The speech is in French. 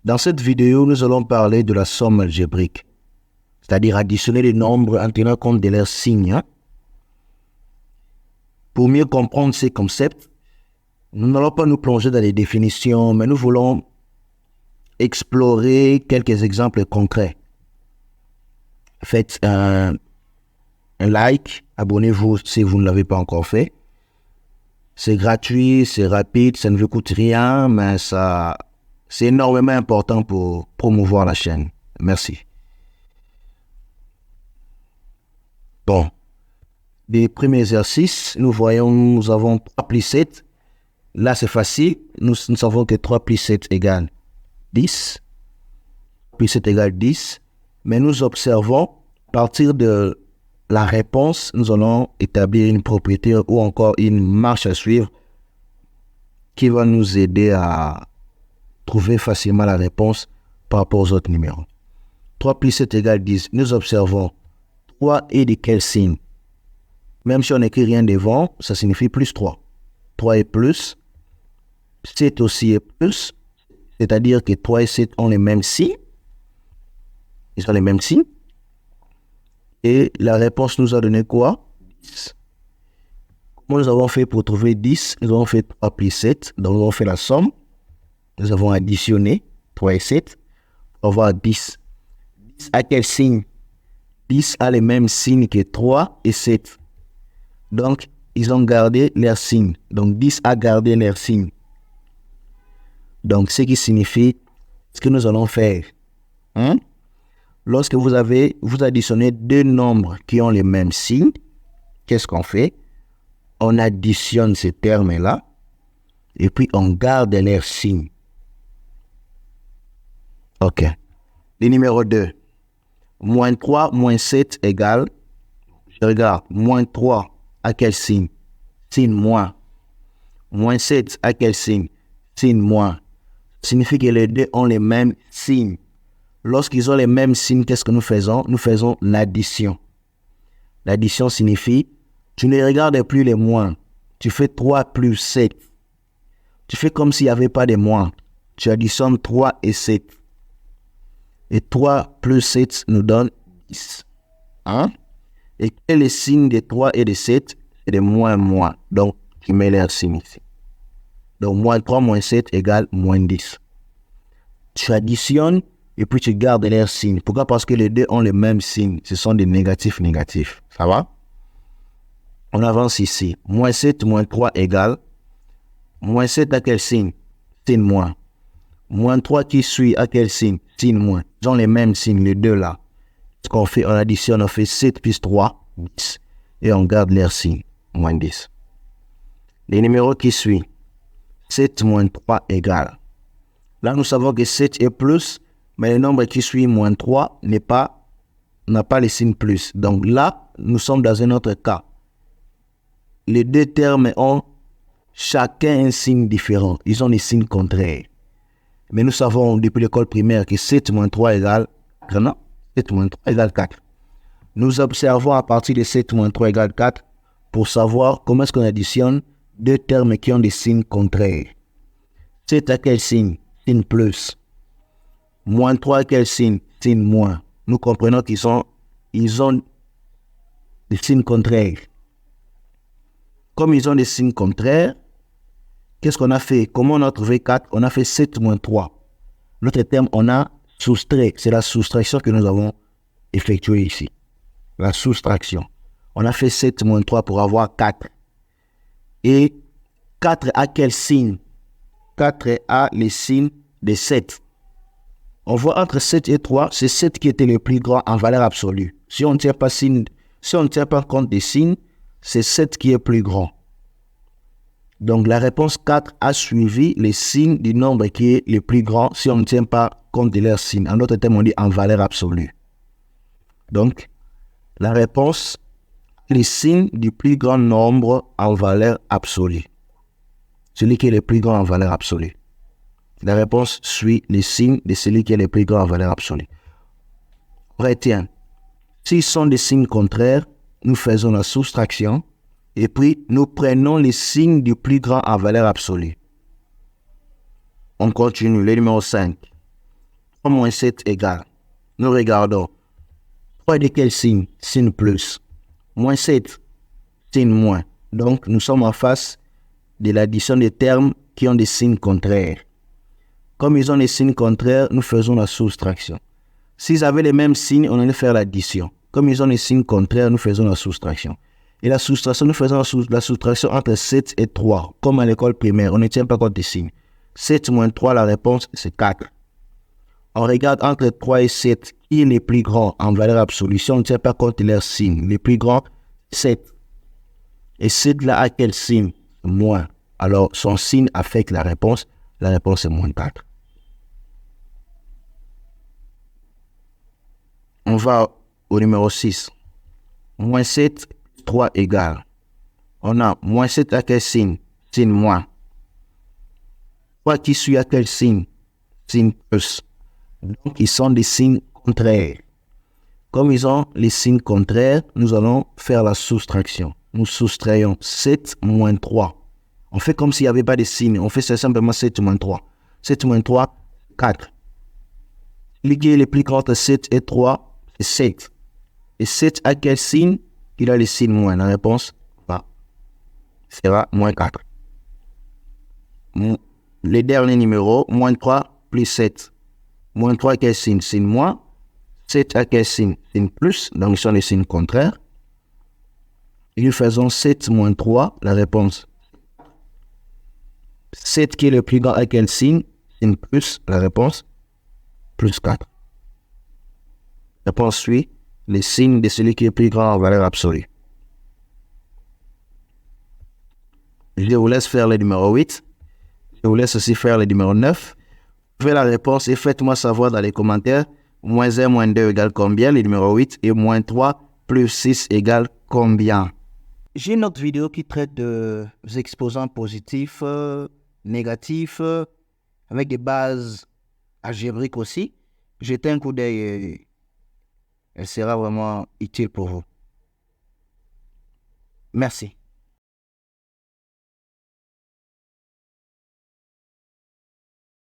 Dans cette vidéo, nous allons parler de la somme algébrique, c'est-à-dire additionner les nombres en tenant compte de leurs signes. Pour mieux comprendre ces concepts, nous n'allons pas nous plonger dans les définitions, mais nous voulons explorer quelques exemples concrets. Faites un like, abonnez-vous si vous ne l'avez pas encore fait. C'est gratuit, c'est rapide, ça ne vous coûte rien, mais c'est énormément important pour promouvoir la chaîne. Merci. Bon, les premiers exercices, nous avons 3 plus 7. Là, c'est facile. Nous savons que 3 plus 7 égale 10. Plus 7 égale 10. Mais nous observons, à partir de la réponse, nous allons établir une propriété ou encore une marche à suivre qui va nous aider à trouver facilement la réponse par rapport aux autres numéros. 3 plus 7 égale 10. Nous observons 3 est de quel signe? Même si on n'écrit rien devant, ça signifie plus 3. 3 est plus. 7 aussi est plus. C'est-à-dire que 3 et 7 ont les mêmes signes. Ils ont les mêmes signes. Et la réponse nous a donné quoi? 10. Comment nous avons fait pour trouver 10? Nous avons fait 3 plus 7. Donc nous avons fait la somme. Nous avons additionné 3 et 7 pour avoir 10. 10 a quel signe? 10 a les mêmes signes que 3 et 7. Donc, ils ont gardé leurs signes. Donc, 10 a gardé leurs signes. Donc, ce qui signifie ce que nous allons faire. Lorsque vous additionnez deux nombres qui ont les mêmes signes, qu'est-ce qu'on fait? On additionne ces termes-là et puis on garde leurs signes. OK. Le numéro 2. Moins 3, moins 7 égale, je regarde, moins 3 à quel signe? Signe moins. Moins 7 à quel signe? Signe moins. Ça signifie que les deux ont les mêmes signes. Lorsqu'ils ont les mêmes signes, qu'est-ce que nous faisons? Nous faisons l'addition. L'addition signifie, tu ne regardes plus les moins. Tu fais 3 plus 7. Tu fais comme s'il n'y avait pas de moins. Tu additionnes 3 et 7. Et 3 plus 7 nous donne 10. Et quel est le signe de 3 et de 7? C'est de moins. Donc, tu mets leur signe ici. Donc, moins 3 moins 7 égale moins 10. Tu additionnes et puis tu gardes leur signe. Pourquoi? Parce que les deux ont le même signe. Ce sont des négatifs. Ça va? On avance ici. Moins 7 moins 3 égale. Moins 7 à quel signe? Signe moins. Moins 3 qui suit à quel signe? Signe moins. Ils ont les mêmes signes, les deux là. Ce qu'on fait, on additionne, on fait 7 plus 3, 10. Et on garde leur signe, moins 10. Les numéros qui suivent. 7 moins 3 égale. Là, nous savons que 7 est plus, mais le nombre qui suit, moins 3, n'a pas le signe plus. Donc là, nous sommes dans un autre cas. Les deux termes ont chacun un signe différent. Ils ont des signes contraires. Mais nous savons depuis l'école primaire que 7 moins 3 égale 4. Non? 7 moins 3 égale 4. Nous observons à partir de 7 moins 3 égale 4 pour savoir comment est-ce qu'on additionne deux termes qui ont des signes contraires. 7 à quel signe? Signe plus. Moins 3 à quel signe? Signe moins. Nous comprenons qu'ils ont des signes contraires. Comme ils ont des signes contraires, qu'est-ce qu'on a fait? Comment on a trouvé 4? On a fait 7 moins 3. L'autre terme, on a soustrait. C'est la soustraction que nous avons effectuée ici. La soustraction. On a fait 7 moins 3 pour avoir 4. Et 4 a quel signe? 4 a les signes de 7. On voit entre 7 et 3, c'est 7 qui était le plus grand en valeur absolue. Si on ne tient pas compte des signes, c'est 7 qui est plus grand. Donc, la réponse 4 a suivi les signes du nombre qui est le plus grand si on ne tient pas compte de leurs signes. En d'autres termes, on dit en valeur absolue. Donc, la réponse, les signes du plus grand nombre en valeur absolue. Celui qui est le plus grand en valeur absolue. La réponse suit les signes de celui qui est le plus grand en valeur absolue. Retiens, s'ils sont des signes contraires, nous faisons la soustraction. Et puis, nous prenons les signes du plus grand en valeur absolue. On continue, le numéro 5. 3 moins 7 égale. Nous regardons. 3 de quel signe? Signe plus. Moins 7, signe moins. Donc, nous sommes en face de l'addition des termes qui ont des signes contraires. Comme ils ont des signes contraires, nous faisons la soustraction. S'ils avaient les mêmes signes, on allait faire l'addition. Comme ils ont des signes contraires, nous faisons la soustraction. Et la soustraction, nous faisons la soustraction entre 7 et 3. Comme à l'école primaire, on ne tient pas compte des signes. 7 moins 3, la réponse, c'est 4. On regarde entre 3 et 7, qui est le plus grand en valeur absolue. Si on ne tient pas compte de leurs signes, le plus grand, 7. Et 7 là a quel signe? Moins. Alors, son signe affecte la réponse. La réponse est moins 4. On va au numéro 6. Moins 7, 3 égale. On a moins 7 à quel signe? Signe moins. 3 qui suit à quel signe? Signe plus. Donc, ils sont des signes contraires. Comme ils ont les signes contraires, nous allons faire la soustraction. Nous soustrayons 7 moins 3. On fait comme s'il n'y avait pas de signes. On fait simplement 7 moins 3. 7 moins 3, 4. L'égal le plus grand entre 7 et 3, c'est 7. Et 7 à quel signe? Il a le signe moins. La réponse sera moins 4. Le dernier numéro, moins 3 plus 7. Moins 3 à quel signe? Signe moins. 7 à quel signe? Signe plus. Donc, ce sont les signes contraires. Et nous faisons 7 moins 3. La réponse 7 qui est le plus grand à quel signe? Signe plus. La réponse plus 4. Réponse suit les signes de celui qui est plus grand en valeur absolue. Je vous laisse faire le numéro 8. Je vous laisse aussi faire le numéro 9. Faites la réponse et faites-moi savoir dans les commentaires. Moins 1 moins 2 égale combien? Le numéro 8. Et moins 3 plus 6 égale combien? J'ai une autre vidéo qui traite de exposants positifs, négatifs, avec des bases algébriques aussi. Jetez un coup d'œil et elle sera vraiment utile pour vous. Merci.